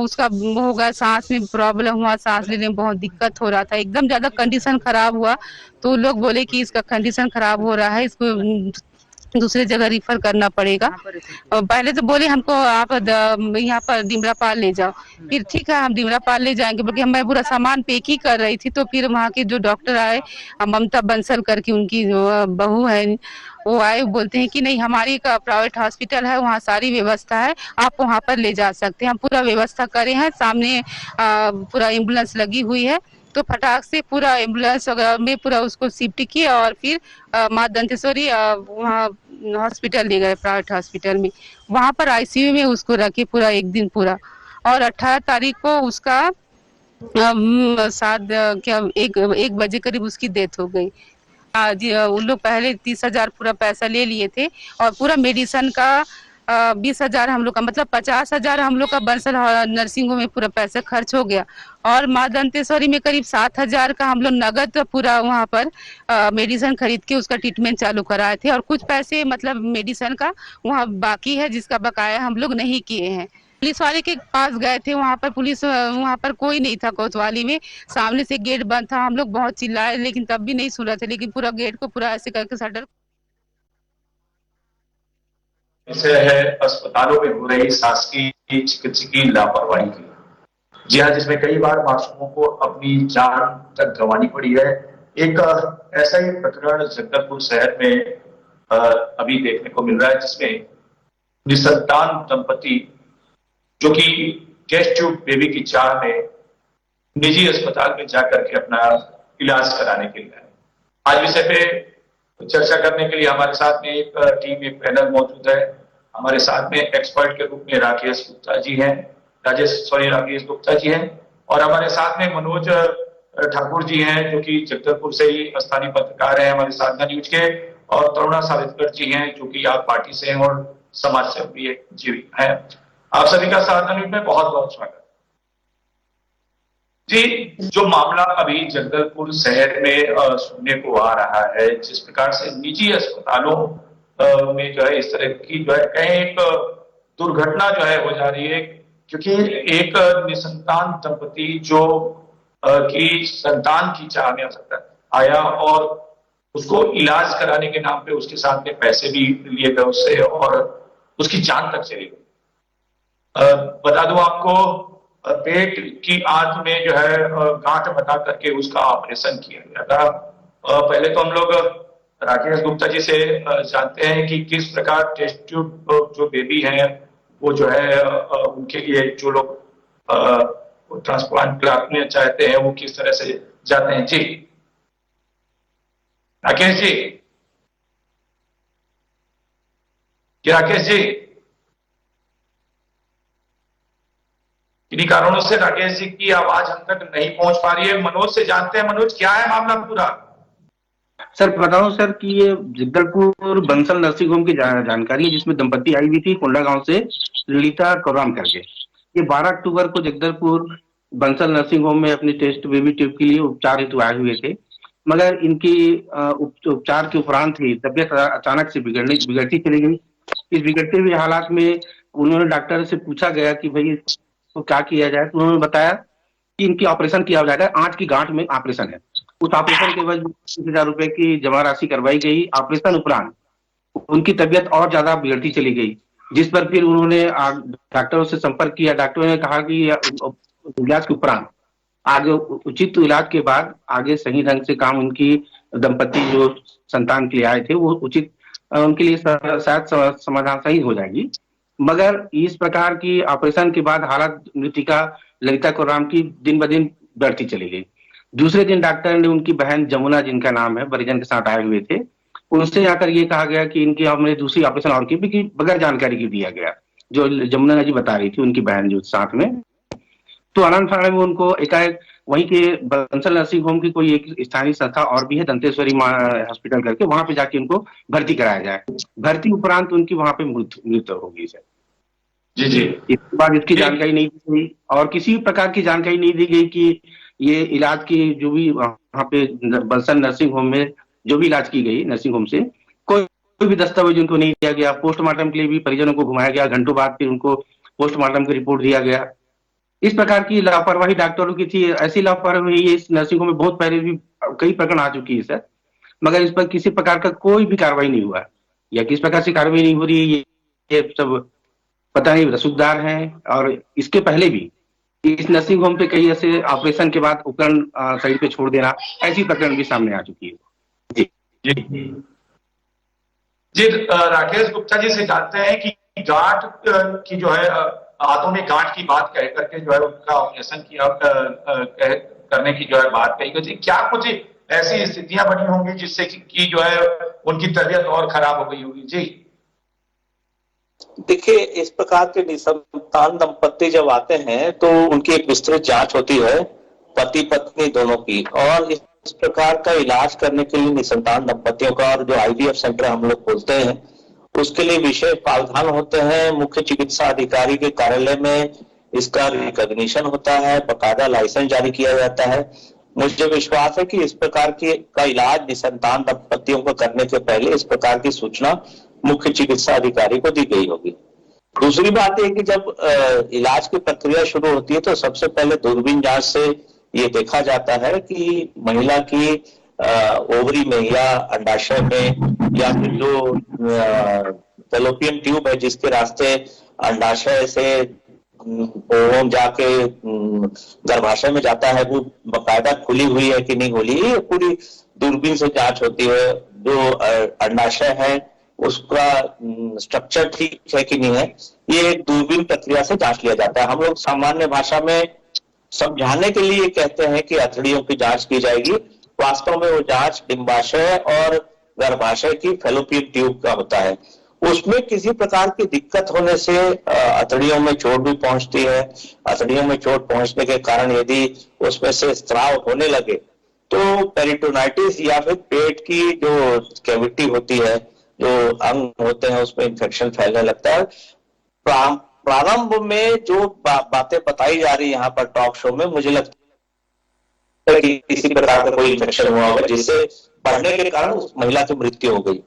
उसका हो गया, सांस में प्रॉब्लम हुआ, सांस लेने में बहुत दिक्कत हो रहा था, एकदम ज्यादा कंडीशन खराब हुआ। तो लोग बोले कि इसका कंडीशन खराब हो रहा है, इसको दूसरी जगह रिफर करना पड़ेगा। और पहले तो बोले हमको आप यहाँ पर डिमरापाल ले जाओ। फिर ठीक है, हम डिमरापाल ले जाएंगे, बल्कि मैं पूरा सामान पैक ही कर रही थी। तो फिर वहाँ के जो डॉक्टर आए, ममता बंसल करके उनकी जो बहू है, वो आए, बोलते हैं कि नहीं, हमारी एक प्राइवेट हॉस्पिटल है, वहाँ सारी व्यवस्था है, आप वहाँ पर ले जा सकते हैं। हम पूरा व्यवस्था करे हैं, सामने पूरा एम्बुलेंस लगी हुई है। तो फटाक से पूरा एम्बुलेंस में पूरा उसको शिफ्ट किया और फिर माँ दंतेश्वरी वहाँ हॉस्पिटल ले गए, प्राइवेट हॉस्पिटल में। वहां पर आईसीयू में उसको रखे पूरा एक दिन पूरा। और 18 तारीख को उसका सात क्या एक बजे करीब उसकी डेथ हो गई। जी, उन लोग पहले 30,000 पूरा पैसा ले लिए थे और पूरा मेडिसिन का 20,000 हम लोग का, मतलब 50,000 हम लोग का बंसल नर्सिंग होम में पूरा पैसा खर्च हो गया। और माँ दंतेश्वरी में करीब 7,000 का हम लोग नगद पूरा वहाँ पर मेडिसिन खरीद के उसका ट्रीटमेंट चालू कराए थे। और कुछ पैसे मतलब मेडिसिन का वहाँ बाकी है, जिसका बकाया हम लोग नहीं किए हैं। पुलिस वाले के पास गए थे, वहाँ पर पुलिस, वहाँ पर कोई नहीं था कोतवाली में। सामने से गेट बंद था, हम लोग बहुत चिल्लाए लेकिन तब भी नहीं सुन रहे थे, लेकिन पूरा गेट को पूरा ऐसे करके शटर। विषय है अस्पतालों में हो रही शासकीय चिकित्सकीय लापरवाही की। जी हाँ, जिसमें कई बार मासूमों को अपनी जान तक गंवानी पड़ी है। एक ऐसा ही प्रकरण जगदलपुर शहर में अभी देखने को मिल रहा है, जिसमें निसंतान दंपति जो कि टेस्ट ट्यूब बेबी की चाह में निजी अस्पताल में जाकर के अपना इलाज कराने के लिए। आज विषय पे चर्चा करने के लिए हमारे साथ में एक टीम, एक पैनल मौजूद है। हमारे साथ में एक्सपर्ट के रूप में राकेश गुप्ता जी हैं, राकेश गुप्ता जी हैं, और हमारे साथ में मनोज ठाकुर जी हैं, जो कि जगदलपुर से ही स्थानीय पत्रकार हैं हमारे साधना न्यूज के, और तरुणा सावित्कर जी हैं, जो कि आप पार्टी से हैं और समाज सेवी जी हैं। आप सभी का साधना न्यूज में बहुत बहुत स्वागत जी। जो मामला अभी जगदलपुर शहर में सुनने को आ रहा है, जिस प्रकार से निजी अस्पतालों में जो है इस तरह की जो है कहीं एक दुर्घटना जो है हो जा रही है, क्योंकि एक निसंतान दंपति जो की संतान की चाह में आया और उसको इलाज कराने के नाम पे उसके साथ में पैसे भी लिए गए उससे, और उसकी जान तक चली गई। बता दूं आपको, पेट की आंत में जो है गांठ बता करके उसका ऑपरेशन किया गया था। पहले तो हम लोग राकेश गुप्ता जी से जानते हैं कि किस प्रकार टेस्ट ट्यूब जो बेबी हैं वो जो है उनके लिए जो लोग ट्रांसप्लांट कराने चाहते हैं वो किस तरह से जाते हैं। जी राकेश जी, राकेश जी, किन्हीं कारणों से राकेश जी की आवाज हम तक नहीं पहुंच पा रही है। मनोज से जानते हैं। मनोज, क्या है मामला पूरा? सर बताऊं सर कि ये जगदलपुर बंसल नर्सिंग होम की जानकारी है, जिसमें दंपति आई हुई थी कोंडा गांव से, ललिता कोराम करके। ये 12 अक्टूबर को जगदलपुर बंसल नर्सिंग होम में अपनी टेस्ट बेबी ट्यूब के लिए उपचार हेतु आए हुए थे। मगर इनकी उपचार के उपरांत ही तबियत अचानक से बिगड़ती चली गई। इस बिगड़ते हुए हालात में उन्होंने डॉक्टर से पूछा गया कि भाई इसको क्या किया जाए, तो उन्होंने बताया कि इनकी ऑपरेशन किया जाएगा, आंत की गांठ में ऑपरेशन है। उस ऑपरेशन के बाद 20,000 रुपए की जमा राशि करवाई गई। ऑपरेशन उपरांत उनकी तबियत और ज्यादा बिगड़ती चली गई, जिस पर फिर उन्होंने डॉक्टरों से संपर्क किया। डॉक्टरों ने कहा कि इलाज के उपरांत आगे उचित इलाज के बाद आगे सही ढंग से काम उनकी दंपति जो संतान के लिए आए थे वो उचित उनके लिए शायद समाधान सही हो जाएगी। मगर इस प्रकार की ऑपरेशन के बाद हालत मृतिका ललिता कोराम की दिन ब दिन बढ़ती चली गई। दूसरे दिन डॉक्टर ने उनकी बहन जमुना, जिनका नाम है, परिजन के साथ आए हुए थे, उनसे आकर ये कहा गया कि इनकी हमने दूसरी ऑपरेशन और की, बगैर जानकारी की दिया गया, जो जमुना जी बता रही थी, उनकी बहन जो साथ में। तो अनंत फाड़े में उनको एकाएक वहीं के बंसल नर्सिंग होम की कोई एक स्थानीय संस्था और भी है, दंतेश्वरी हॉस्पिटल करके, वहां पे जाके उनको भर्ती कराया जाए। भर्ती उपरांत उनकी वहां पे मृत्यु हो गई सर। जी जी। इसके बाद इसकी जानकारी नहीं दी गई और किसी प्रकार की जानकारी नहीं दी गई कि ये इलाज की जो भी वहां पे बंसल नर्सिंग होम में जो भी इलाज की गई नर्सिंग होम से, कोई भी दस्तावेज उनको नहीं दिया गया। पोस्टमार्टम के लिए भी परिजनों को घुमाया गया, घंटों बाद फिर उनको पोस्टमार्टम की रिपोर्ट दिया गया। इस प्रकार की लापरवाही डॉक्टरों की थी। ऐसी लापरवाही इस नर्सिंग होम में बहुत पहले भी कई प्रकरण आ चुकी है सर, मगर इस पर किसी प्रकार का कोई भी कार्रवाई नहीं हुआ, या किस प्रकार से कार्रवाई नहीं हो रही है ये सब पता नहीं, रसूखदार हैं। और इसके पहले भी इस नर्सिंग होम पे कई ऐसे ऑपरेशन के बाद उपकरण शरीर पे छोड़ देना, ऐसी प्रकरण भी सामने आ चुकी है। जी जी जी। राकेश गुप्ता जी से जानते हैं कि गांठ की जो है हाथों में गांठ की बात कह करके जो है उनका ऑपरेशन किया करने की जो है बात कही गई। क्या कुछ ऐसी स्थितियां बनी होंगी जिससे कि जो है उनकी तबीयत और खराब हो गई होगी? जी देखिए, इस प्रकार के निसंतान दंपत्ति जब आते हैं तो उनकी एक विस्तृत जांच होती है पति पत्नी दोनों की, और इस प्रकार का इलाज करने के लिए निसंतान दंपतियों का, और जो आईवीएफ सेंटर हम लोग बोलते हैं, उसके लिए विशेष प्रावधान होते हैं। मुख्य चिकित्सा अधिकारी के कार्यालय में इसका रिकॉग्निशन होता है, बकायदा लाइसेंस जारी किया जाता है। मुझे विश्वास है कि इस प्रकार का इलाज निसंतान दंपतियों को करने के पहले इस प्रकार की सूचना मुख्य चिकित्सा अधिकारी को दी गई होगी। दूसरी बात यह कि जब इलाज की प्रक्रिया शुरू होती है तो सबसे पहले दूरबीन जांच से ये देखा जाता है कि महिला की ओवरी में या अंडाशय में, या फिर जो फैलोपियन ट्यूब है जिसके रास्ते अंडाशय से ओवम जाके गर्भाशय में जाता है, वो बकायदा खुली हुई है कि नहीं खुली, ये पूरी दूरबीन से जांच होती है। जो अंडाशय है उसका स्ट्रक्चर ठीक है कि नहीं है, ये एक दूरबीन प्रक्रिया से जांच लिया जाता है। हम लोग सामान्य भाषा में समझाने के लिए कहते हैं कि अथड़ियों की जांच की जाएगी, वास्तव में वो जांच डिंबाशय और गर्भाशय की फैलोपियन ट्यूब का होता है। उसमें किसी प्रकार की दिक्कत होने से अथड़ियों में चोट भी पहुंचती है। अथड़ियों में चोट पहुंचने के कारण यदि उसमें से स्राव होने लगे तो पेरिटोनाइटिस या फिर पेट की जो कैविटी होती है, जो अंग होते हैं, उसमें इंफेक्शन फैलने लगता है। प्रारंभ में जो बातें बताई जा रही है यहाँ पर टॉक शो में, मुझे लगता है कि किसी प्रकार का कोई इंफेक्शन हुआ होगा जिससे बढ़ने के कारण उस महिला की मृत्यु हो गई।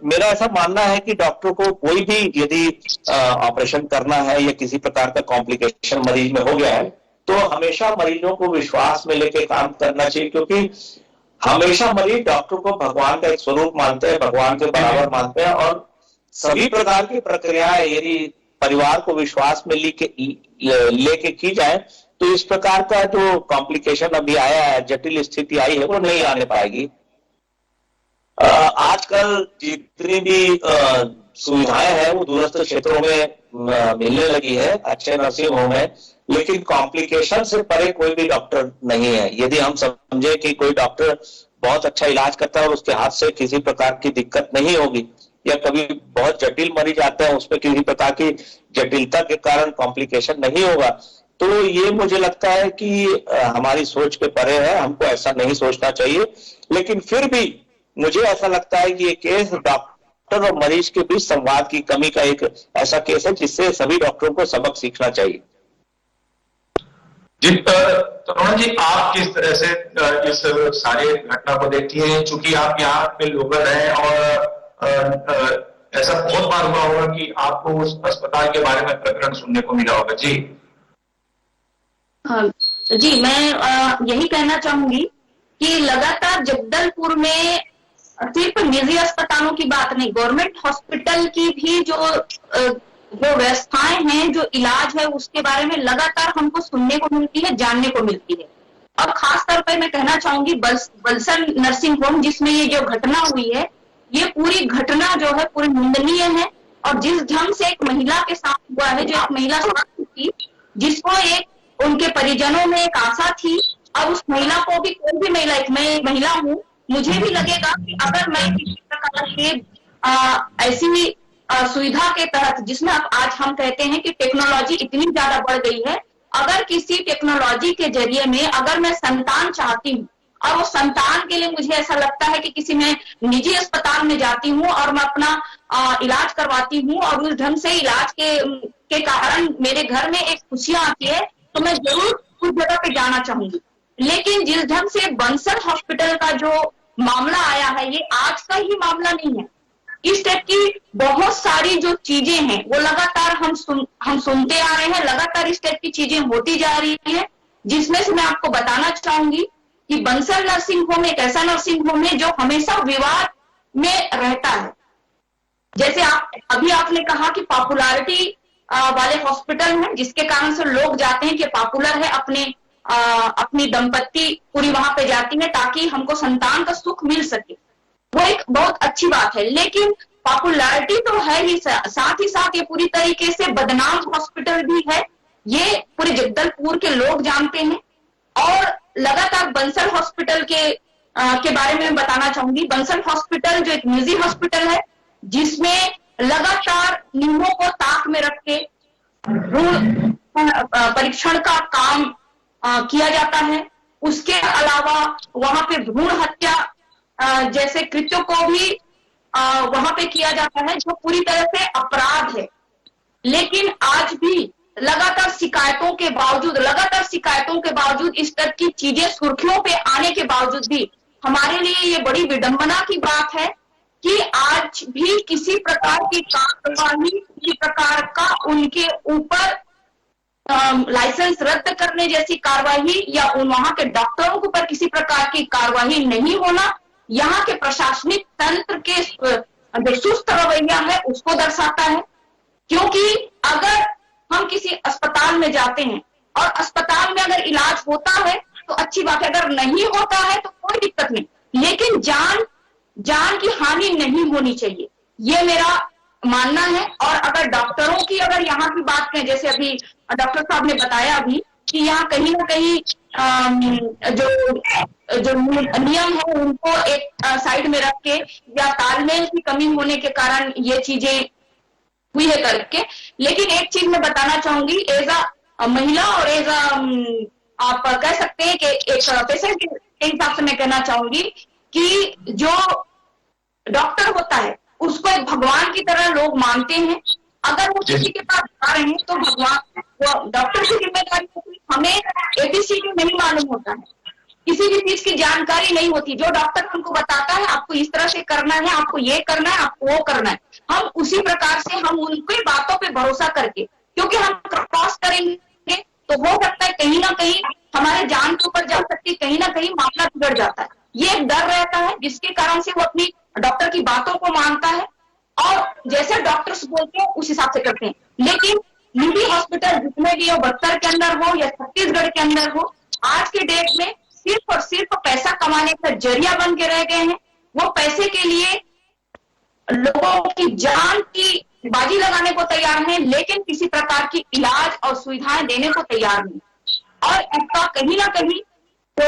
मेरा ऐसा मानना है कि डॉक्टर को कोई भी यदि ऑपरेशन करना है या किसी प्रकार का कॉम्प्लिकेशन मरीज में हो गया है तो हमेशा मरीजों को विश्वास में लेके काम करना चाहिए, क्योंकि हमेशा मरीज डॉक्टर को भगवान का एक स्वरूप मानते हैं, भगवान के बराबर मानते हैं। और सभी प्रकार की प्रक्रियाएं यदि परिवार को विश्वास में लेके की जाए तो इस प्रकार का जो कॉम्प्लिकेशन अभी आया है, जटिल स्थिति आई है, वो नहीं आने पाएगी। आजकल जितनी भी सुविधाएं हैं वो दूरस्थ क्षेत्रों में मिलने लगी है, अच्छे नर्सिंग होम है, लेकिन कॉम्प्लिकेशन से परे कोई भी डॉक्टर नहीं है। यदि हम समझे कि कोई डॉक्टर बहुत अच्छा इलाज करता है और उसके हाथ से किसी प्रकार की दिक्कत नहीं होगी, या कभी बहुत जटिल मरीज आते हैं उसमें किसी प्रकार की जटिलता के कारण कॉम्प्लिकेशन नहीं होगा, तो ये मुझे लगता है कि हमारी सोच के परे है, हमको ऐसा नहीं सोचना चाहिए। लेकिन फिर भी मुझे ऐसा लगता है कि ये केस डॉक्टर और मरीज के बीच संवाद की कमी का एक ऐसा केस है जिससे सभी डॉक्टरों को सबक सीखना चाहिए। जी तरुण जी, आप किस तरह से इस सारे घटना को देखती हैं? चूंकि आप यहाँ पे लोकल हैं और ऐसा बहुत बार हुआ होगा कि आपको उस अस्पताल के बारे में प्रकरण सुनने को मिला होगा। जी जी, मैं यही कहना चाहूंगी कि लगातार जगदलपुर में सिर्फ निजी अस्पतालों की बात नहीं, गवर्नमेंट हॉस्पिटल की भी जो व्यवस्थाएं हैं, जो इलाज है, उसके बारे में लगातार हमको सुनने को मिलती है, जानने को मिलती है। और खास तौर पर मैं कहना चाहूंगी बलसन नर्सिंग होम जिसमें ये जो घटना हुई है, ये पूरी घटना जो है पूरी निंदनीय है। और जिस ढंग से एक महिला के साथ हुआ है, जो एक महिला थी जिसको एक उनके परिजनों में एक आशा थी, अब उस महिला को भी, कोई भी महिला, एक मैं महिला हूँ, मुझे भी लगेगा कि अगर मैं किसी प्रकार के ऐसी सुविधा के तहत, जिसमें आज हम कहते हैं कि टेक्नोलॉजी इतनी ज्यादा बढ़ गई है, अगर किसी टेक्नोलॉजी के जरिए में अगर मैं संतान चाहती हूँ, और वो संतान के लिए मुझे ऐसा लगता है कि किसी में निजी अस्पताल में जाती हूँ और मैं अपना इलाज करवाती हूँ, और उस ढंग से इलाज के कारण मेरे घर में एक खुशियां आती है, तो मैं जरूर उस जगह पे जाना चाहूंगी। लेकिन जिस ढंग से बंसल हॉस्पिटल का जो मामला आया है, ये आज का ही मामला नहीं है। इस टाइप की बहुत सारी जो चीजें हैं वो लगातार हम सुनते आ रहे हैं, लगातार इस टाइप की चीजें होती जा रही है, जिसमें से मैं आपको बताना चाहूंगी कि बंसल नर्सिंग होम एक ऐसा नर्सिंग होम है जो हमेशा विवाद में रहता है। जैसे आपने कहा कि पॉपुलैरिटी वाले हॉस्पिटल हैं, जिसके कारण से लोग जाते हैं कि पॉपुलर है, अपनी दंपत्ति पूरी वहां पे जाती है ताकि हमको संतान का सुख मिल सके। वो एक बहुत अच्छी बात है, लेकिन पॉपुलैरिटी तो है ही, साथ ही साथ ये पूरी तरीके से बदनाम हॉस्पिटल भी है, ये पूरे जगदलपुर के लोग जानते हैं। और लगातार बंसल हॉस्पिटल के बारे में बताना चाहूंगी। बंसल हॉस्पिटल जो एक निजी हॉस्पिटल है, जिसमें लगातार नियमों को ताक में रख के भ्रूण परीक्षण का काम किया जाता है। उसके अलावा वहां पे भ्रूण हत्या जैसे कृत्यों को भी वहां पे किया जाता है, जो पूरी तरह से अपराध है। लेकिन आज भी लगातार शिकायतों के बावजूद इस तरह की चीजें सुर्खियों पे आने के बावजूद भी हमारे लिए ये बड़ी विडंबना की बात है कि आज भी किसी प्रकार की कार्यवाही, किसी प्रकार का उनके ऊपर लाइसेंस रद्द करने जैसी कार्रवाई या वहां के डॉक्टरों के ऊपर किसी प्रकार की कार्रवाई नहीं होना, यहाँ के प्रशासनिक तंत्र के जो सुस्त रवैया है उसको दर्शाता है। क्योंकि अगर हम किसी अस्पताल में जाते हैं और अस्पताल में अगर इलाज होता है तो अच्छी बात है, अगर नहीं होता है तो कोई दिक्कत नहीं, लेकिन जान की हानि नहीं होनी चाहिए, ये मेरा मानना है। और अगर डॉक्टरों की अगर यहाँ की बात करें, जैसे अभी डॉक्टर साहब ने बताया अभी कि यहाँ कहीं ना कहीं जो नियम है उनको एक साइड में रख के या तालमेल की कमी होने के कारण ये चीजें हुई है करके। लेकिन एक चीज मैं बताना चाहूंगी, एज अ महिला और एज आप कह सकते हैं कि एक पेशेंट के हिसाब से मैं कहना चाहूंगी कि जो डॉक्टर होता है उसको एक भगवान की तरह लोग मानते हैं। अगर वो किसी के पास जा रहे हैं तो भगवान, वो डॉक्टर की जिम्मेदारी होती है। हमें एबीसीडी नहीं मालूम होता है, किसी भी चीज की जानकारी नहीं होती, जो डॉक्टर हमको बताता है आपको इस तरह से करना है, आपको ये करना है, आपको वो करना है, हम उसी प्रकार से हम उनकी बातों पे भरोसा करके, क्योंकि हम क्रॉस करेंगे तो हो सकता है कहीं ना कहीं हमारे जान के ऊपर जा सकती है, कहीं ना कहीं मामला बिगड़ जाता है। ये एक डर रहता है जिसके कारण से वो अपनी डॉक्टर की बातों को मानता है और जैसे डॉक्टर्स बोलते हैं उस हिसाब से करते हैं। लेकिन निजी हॉस्पिटल जितने भी हो, बस्तर के अंदर हो या छत्तीसगढ़ के अंदर हो, आज के डेट में सिर्फ और सिर्फ पैसा कमाने का जरिया बन के रह गए हैं। वो पैसे के लिए लोगों की जान की बाजी लगाने को तैयार हैं, लेकिन किसी प्रकार की इलाज और सुविधाएं देने को तैयार नहीं। और इसका कहीं ना कहीं तो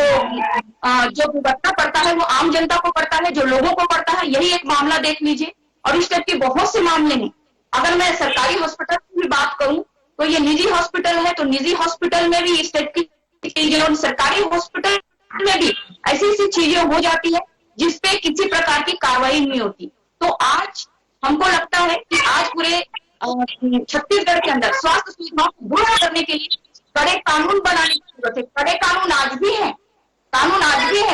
जो भुगतना पड़ता है वो आम जनता को पड़ता है, जो लोगों को पड़ता है। यही एक मामला देख लीजिए, और इस टाइप के बहुत से मामले हैं। अगर मैं सरकारी हॉस्पिटल की भी बात करूं तो ये निजी हॉस्पिटल है, तो निजी हॉस्पिटल में भी इस टाइप की चीजें, और सरकारी हॉस्पिटल में भी ऐसी ऐसी चीजें हो जाती है जिसपे किसी प्रकार की कार्रवाई नहीं होती। तो आज हमको लगता है कि आज पूरे छत्तीसगढ़ के अंदर स्वास्थ्य सुविधाओं को दुरुस्त करने के लिए कड़े कानून बनाने की जरूरत है। कड़े कानून आज भी है,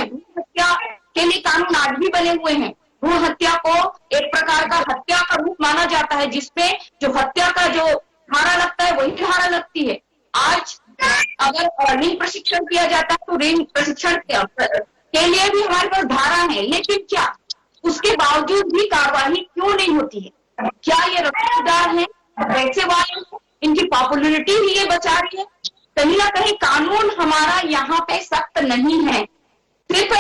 भ्रूण हत्या के लिए कानून आज भी बने हुए हैं। भ्रूण हत्या को एक प्रकार का हत्या का रूप माना जाता है, जिसपे जो हत्या का जो धारा लगता है वही धारा लगती है। आज अगर रिंग प्रशिक्षण किया जाता है तो रिंग प्रशिक्षण के लिए भी हमारे पास धारा है, लेकिन क्या उसके बावजूद भी कार्रवाई क्यों नहीं होती है? क्या ये रफ्तार है, पैसे वाले हैं, इनकी पॉपुलरिटी ही ये बचा रही है? कहीं ना कहीं कानून हमारा यहाँ पे सख्त नहीं है। सिर्फ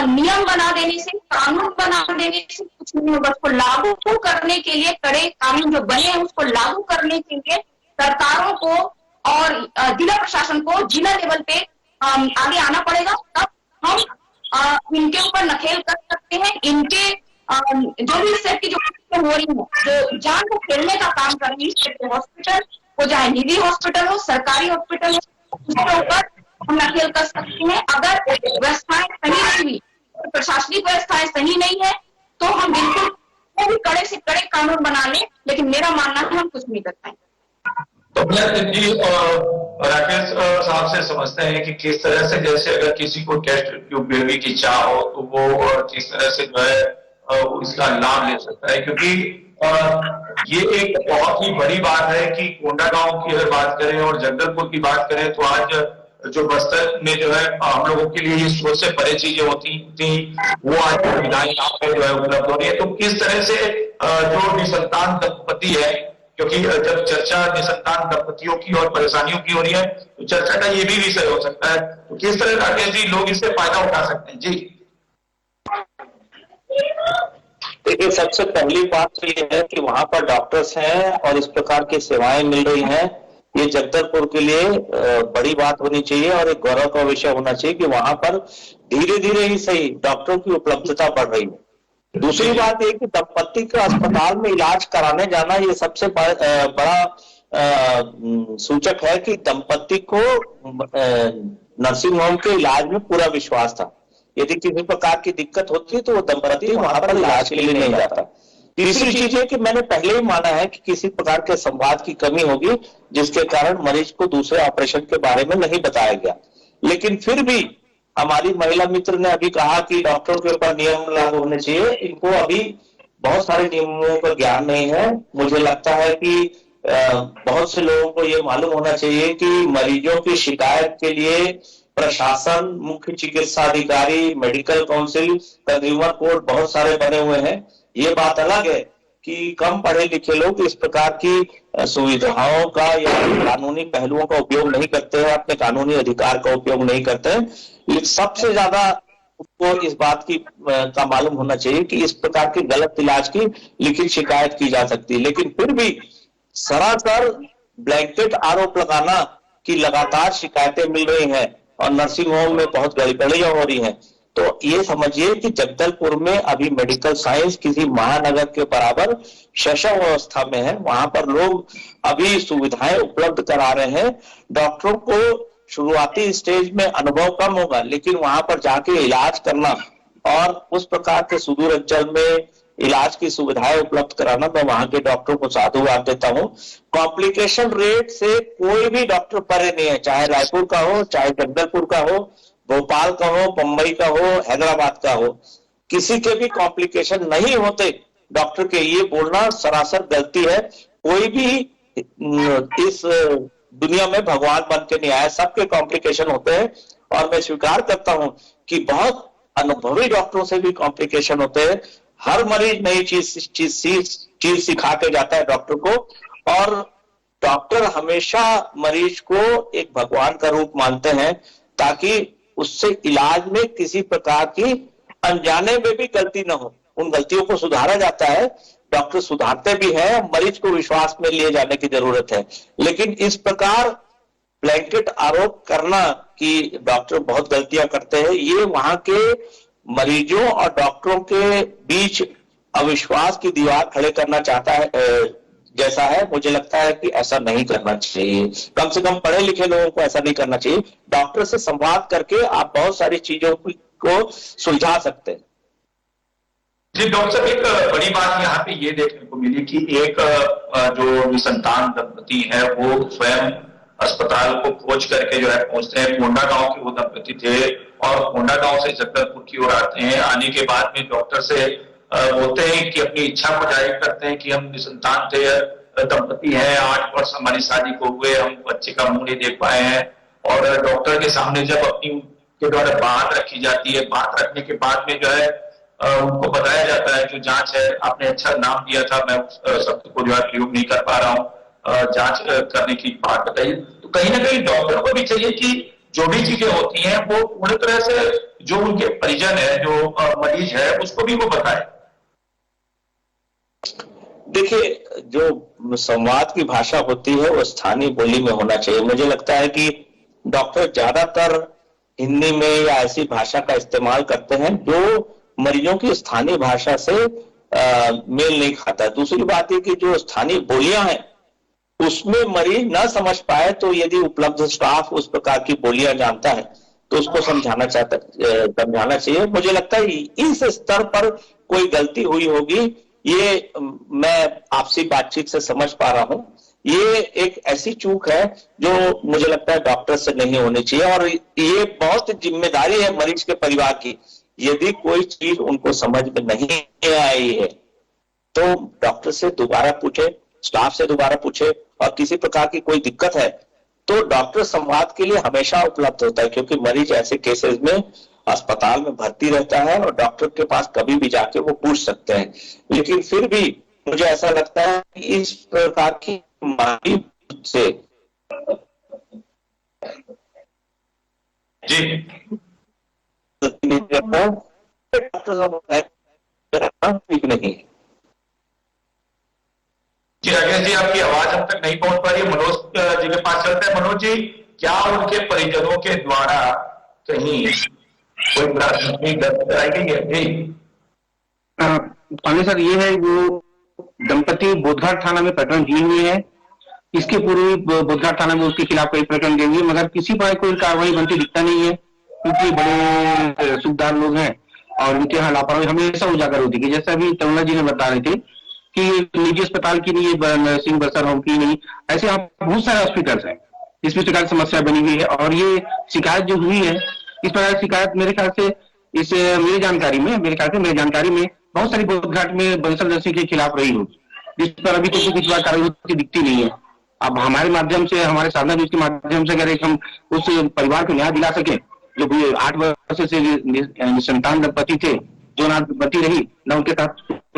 नियम बना देने से, कानून बना देने से कुछ नहीं होगा। उसको लागू करने के लिए कड़े कानून जो बने हैं उसको लागू करने के लिए सरकारों को और जिला प्रशासन को जिला लेवल पे आगे आना पड़ेगा। तब हम इनके ऊपर नकेल कर सकते हैं। इनके जो भी स्टेट की जो हो रही है, जो जान को खेलने का काम कर रही है, हॉस्पिटल हो चाहे निजी हॉस्पिटल हो, सरकारी हॉस्पिटल हो, उसके ऊपर हम नकेल कर सकते हैं। अगर व्यवस्थाएं सही नहीं हुई, प्रशासनिक व्यवस्थाएं सही नहीं है, तो हम बिल्कुल वो भी कड़े से कड़े कानून बना लें, लेकिन मेरा मानना है हम कुछ नहीं कर पाएंगे। तो जी राकेश साहब से समझते हैं कि किस तरह से, जैसे अगर किसी को टेस्ट ट्यूब बेबी की चाह हो तो वो किस तरह से जो है इसका लाभ ले सकता है, क्योंकि ये एक बहुत ही बड़ी बात है कि कोंडागांव की अगर बात करें और जगदलपुर की बात करें तो आज जो बस्तर में जो है हम लोगों के लिए ये सोच से परे चीजें होती थी, वो आज सुविधाएं यहाँ पे जो है उपलब्ध हो रही है। तो किस तरह से जो निसंतान दंपति है, क्योंकि जब चर्चा निसंतान दंपतियों की और परेशानियों की हो रही है तो चर्चा का ये भी विषय हो सकता है, तो किस तरह राकेश जी लोग इससे फायदा उठा सकते हैं? जी देखिए, सबसे पहली बात तो ये है कि वहां पर डॉक्टर्स हैं और इस प्रकार की सेवाएं मिल रही हैं, ये जगदलपुर के लिए बड़ी बात होनी चाहिए और एक गौरव का विषय होना चाहिए कि वहां पर धीरे धीरे ही सही डॉक्टरों की उपलब्धता बढ़ रही है। दूसरी बात ये कि दंपत्ति का अस्पताल में इलाज कराने जाना ये सबसे बड़ा सूचक है कि दंपत्ति को नर्सिंग होम के इलाज में पूरा विश्वास था। यदि किसी प्रकार की दिक्कत होती है तो वो दंपत्ति वहां पर इलाज के लिए नहीं जाता। तीसरी चीज है कि मैंने पहले ही माना है कि किसी प्रकार के संवाद की कमी होगी जिसके कारण मरीज को दूसरे ऑपरेशन के बारे में नहीं बताया गया। लेकिन फिर भी हमारी महिला मित्र ने अभी कहा कि डॉक्टरों के ऊपर नियम लागू होने चाहिए। इनको अभी बहुत सारे नियमों का ज्ञान नहीं है। मुझे लगता है कि बहुत से लोगों को ये मालूम होना चाहिए कि मरीजों की शिकायत के लिए प्रशासन, मुख्य चिकित्सा अधिकारी, मेडिकल काउंसिल, कंज्यूमर कोर्ट बहुत सारे बने हुए हैं। ये बात अलग है कि कम पढ़े लिखे लोग इस प्रकार की सुविधाओं का या कानूनी पहलुओं का उपयोग नहीं करते हैं, अपने कानूनी अधिकार का उपयोग नहीं करते हैं। लेकिन सबसे ज्यादा उसको इस बात की का मालूम होना चाहिए कि इस प्रकार के गलत इलाज की लिखित शिकायत की जा सकती है। लेकिन फिर भी सरासर ब्लैंकेट आरोप लगाना कि लगातार शिकायतें मिल रही हैं और नर्सिंग होम में बहुत गड़बड़ियां हो रही हैं, तो ये समझिए कि जगदलपुर में अभी मेडिकल साइंस किसी महानगर के बराबर शैशव अवस्था में है। वहां पर लोग अभी सुविधाएं उपलब्ध करा रहे हैं। डॉक्टरों को शुरुआती स्टेज में अनुभव कम होगा, लेकिन वहां पर जाके इलाज करना और उस प्रकार के सुदूर अंचल में इलाज की सुविधाएं उपलब्ध कराना, मैं वहां के डॉक्टरों को साधुवाद देता हूं। कॉम्प्लिकेशन रेट से कोई भी डॉक्टर परे नहीं है, चाहे रायपुर का हो, चाहे जगदलपुर का हो, भोपाल का हो, मुंबई का हो, हैदराबाद का हो, किसी के भी कॉम्प्लिकेशन नहीं होते डॉक्टर के, ये बोलना सरासर गलती है। कोई भी इस दुनिया में भगवान बन के नहीं आया, सबके कॉम्प्लिकेशन होते हैं। और मैं स्वीकार करता हूं कि बहुत अनुभवी डॉक्टरों से भी कॉम्प्लिकेशन होते हैं। हर मरीज नई चीज सिखा के जाता है डॉक्टर को, और डॉक्टर हमेशा मरीज को एक भगवान का रूप मानते हैं ताकि उससे इलाज में किसी प्रकार की अनजाने में भी गलती न हो। उन गलतियों को सुधारा जाता है, डॉक्टर सुधारते भी हैं, मरीज को विश्वास में लिए जाने की जरूरत है। लेकिन इस प्रकार ब्लैंकेट आरोप करना कि डॉक्टर बहुत गलतियां करते हैं, ये वहां के मरीजों और डॉक्टरों के बीच अविश्वास की दीवार खड़े करना चाहता है जैसा है। मुझे लगता है कि ऐसा नहीं करना चाहिए। कम से कम पढ़े लिखे लोगों को ऐसा नहीं करना चाहिए। डॉक्टर से संवाद करके आप बहुत सारी चीजों को सुलझा सकते हैं। जी डॉक्टर साहब, एक बड़ी बात यहाँ पे ये देखने को मिली कि एक जो निसंतान दंपति है वो स्वयं अस्पताल को खोज करके जो है पहुंचते हैं। कोंडागांव के वो दंपति थे और कोंडागांव से जगदलपुर की ओर आते हैं। आने के बाद में डॉक्टर से बोलते हैं कि अपनी इच्छा को जाहिर करते हैं कि हम निसंतान थे, दंपति हैं, 8 वर्ष हमारी शादी को हुए, हम बच्चे का मुंह नहीं देख पाए हैं। और डॉक्टर के सामने जब अपनी के द्वारा बात रखी जाती है, बात रखने के बाद में जो है उनको बताया जाता है जो जांच है, आपने अच्छा नाम दिया था, मैं उस शब्द को जो है प्रयोग नहीं कर पा रहा हूँ, जांच करने की बात बताइए। तो कहीं ना कहीं डॉक्टर को भी चाहिए कि जो भी चीजें होती हैं वो पूरी तरह से जो उनके परिजन है, जो मरीज है, उसको भी वो बताए। देखिए, जो संवाद की भाषा होती है वो स्थानीय बोली में होना चाहिए। मुझे लगता है कि डॉक्टर ज्यादातर हिंदी में या ऐसी भाषा का इस्तेमाल करते हैं जो मरीजों की स्थानीय भाषा से मेल नहीं खाता है। दूसरी बात है कि जो स्थानीय बोलियां हैं उसमें मरीज ना समझ पाए तो यदि उपलब्ध स्टाफ उस प्रकार की बोलियां जानता है तो उसको समझाना चाहिए। मुझे लगता है इस स्तर पर कोई गलती हुई होगी, ये मैं आपसी बातचीत से समझ पा रहा हूं। ये एक ऐसी चूक है जो मुझे लगता है डॉक्टर से नहीं होनी चाहिए, और ये बहुत जिम्मेदारी है मरीज के परिवार की। यदि कोई चीज उनको समझ में नहीं आई है तो डॉक्टर से दोबारा पूछे, स्टाफ से दोबारा पूछे, और किसी प्रकार की कोई दिक्कत है तो डॉक्टर संवाद के लिए हमेशा उपलब्ध होता है, क्योंकि मरीज ऐसे केसेस में अस्पताल में भर्ती रहता है और डॉक्टर के पास कभी भी जाके वो पूछ सकते हैं। लेकिन फिर भी मुझे ऐसा लगता है कि इस प्रकार की मानवीय से जी ठीक नहीं। जी राकेश जी, आपकी आवाज अब तक नहीं पहुंच पा रही है। मनोज जी के पास चलते हैं। मनोज जी, क्या उनके परिजनों के द्वारा कहीं कोई प्राथमिक दर्ज कराई गई है? जी पांडे सर, ये है वो दंपति बोधघाट थाना में प्रकरण दिए हुए है। इसके पूर्व भी बोधघाट थाना में उसके खिलाफ कई प्रकरण दिए हुए, मगर किसी पर कोई कार्रवाई बनती दिखता नहीं है, क्योंकि बड़े सुखदार लोग हैं और उनके यहाँ लापरवाही हमेशा उजागर होती है। जैसा अभी तरुणा जी ने बता रहे थे कि निजी अस्पताल की नहीं, नर्सिंग बर्सर होम की नहीं, ऐसे यहाँ बहुत सारे हॉस्पिटल्स हैं इसमें प्रकार की समस्या बनी हुई है। और ये शिकायत जो हुई है, इस प्रकार की शिकायत मेरे ख्याल से मेरी जानकारी में बहुत सारी बोधघाट में बंसल नर्सिंग के खिलाफ रही होगी, जिस पर अभी तो कुछ बार कार्रवाई होती दिखती नहीं है। अब हमारे माध्यम से, हमारे साधना न्यूज के माध्यम से अगर हम उस परिवार को न्याय दिला सके जो भी 8 वर्ष से निसंतान दंपति थे, जो ना दंपति रही ना उनके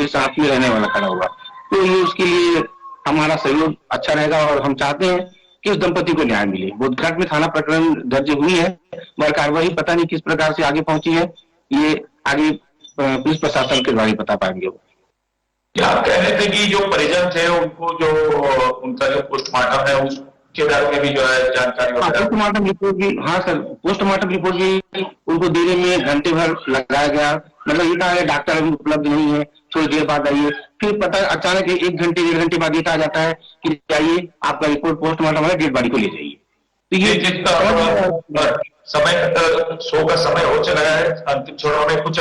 साथ में रहने वाला खड़ा हुआ, तो ये उसके लिए हमारा सहयोग अच्छा रहेगा और हम चाहते हैं कि उस दंपति को न्याय मिले। बोधघाट में थाना प्रकरण दर्ज हुई है, मगर कार्यवाही पता नहीं किस प्रकार से आगे पहुंची है, ये आगे पुलिस प्रशासन के द्वारा ही बता पाएंगे। क्या आप कह रहे थे कि जो परिजन थे उनको जो उनका जो पोस्टमार्टम है उसके बारे में भी जो है जानकारी पोस्टमार्टम रिपोर्ट भी, हाँ सर, पोस्टमार्टम रिपोर्ट भी उनको देने में घंटे भर लगाया गया। मतलब ये कहा डॉक्टर अभी उपलब्ध नहीं है, थोड़ी देर बाद आइए। फिर पता अचानक 1 घंटे 1.5 घंटे बाद ये कहा जाता है कि जाइए आपका रिपोर्ट पोस्टमार्टम है, डेड बॉडी को ले जाइए। तो ये समय शो का समय हो चला है, अंतिम क्षणों में कुछ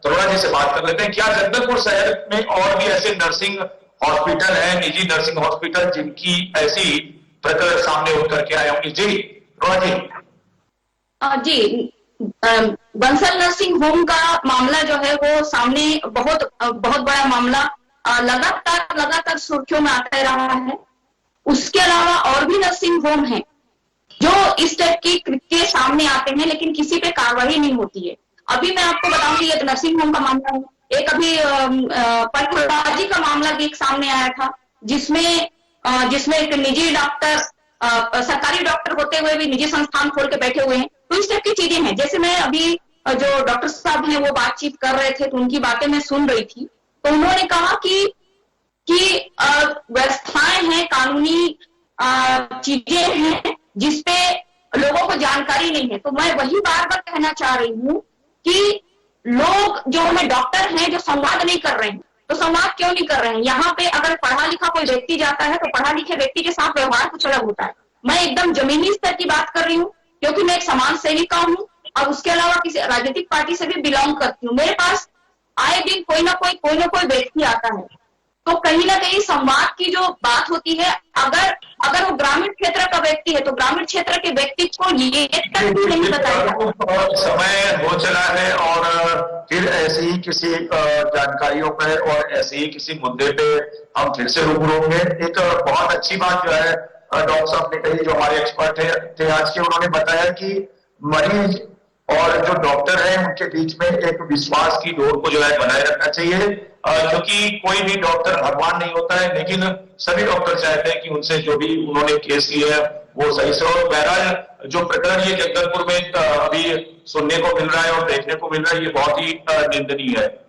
तरुणा जी से बात कर लेते हैं। क्या जगदलपुर शहर में और भी ऐसे नर्सिंग हॉस्पिटल हैं, निजी नर्सिंग हॉस्पिटल, जिनकी ऐसी प्रकरण सामने उठ करके आए होंगे? जी तरुणा जी। जी, बंसल नर्सिंग होम का मामला जो है वो सामने बहुत बड़ा मामला लगातार सुर्खियों में आता रहा है। उसके अलावा और भी नर्सिंग होम हैं जो इस टाइप की कृत्य सामने आते हैं, लेकिन किसी पे कार्रवाई नहीं होती है। अभी मैं आपको बताऊंगी, एक नर्सिंग होम का मामला है, एक अभी पटवाजी का मामला भी एक सामने आया था, जिसमें एक निजी डॉक्टर, सरकारी डॉक्टर होते हुए भी निजी संस्थान खोल के बैठे हुए हैं। तो इस टाइप की चीजें हैं। जैसे मैं अभी जो डॉक्टर साहब हैं वो बातचीत कर रहे थे, तो उनकी बातें मैं सुन रही थी, तो उन्होंने कहा कि व्यवस्थाएं हैं, कानूनी चीजें हैं जिसपे लोगों को जानकारी नहीं है। तो मैं वही बार बार कहना चाह रही हूँ कि लोग जो हमें डॉक्टर हैं जो संवाद नहीं कर रहे हैं, तो संवाद क्यों नहीं कर रहे हैं? यहाँ पे अगर पढ़ा लिखा कोई व्यक्ति जाता है तो पढ़ा लिखे व्यक्ति के साथ व्यवहार कुछ अलग होता है। मैं एकदम जमीनी स्तर की बात कर रही हूँ, क्योंकि मैं एक समाज सेविका हूँ और उसके अलावा किसी राजनीतिक पार्टी से भी बिलोंग करती हूँ। मेरे पास आए दिन कोई ना कोई व्यक्ति आता है, तो कहीं ना कहीं संवाद की जो बात होती है, अगर वो ग्रामीण क्षेत्र का व्यक्ति है तो ग्रामीण क्षेत्र के व्यक्ति को ये तक भी नहीं बताया। समय हो चला है और फिर ऐसे ही किसी जानकारियों पर और ऐसे ही किसी मुद्दे पे हम फिर से रूबरू होंगे। एक बहुत अच्छी बात जो है डॉक्टर साहब ने कही, जो हमारे एक्सपर्ट थे आज के, उन्होंने बताया कि मरीज और जो डॉक्टर है उनके बीच में एक विश्वास की डोर को जो है बनाए रखना चाहिए, क्योंकि कोई भी डॉक्टर भगवान नहीं होता है, लेकिन सभी डॉक्टर चाहते हैं कि उनसे जो भी उन्होंने केस लिए है वो सही से हो। बहरहाल जो प्रकरण ये जगदलपुर में अभी सुनने को मिल रहा है और देखने को मिल रहा है, ये बहुत ही निंदनीय है।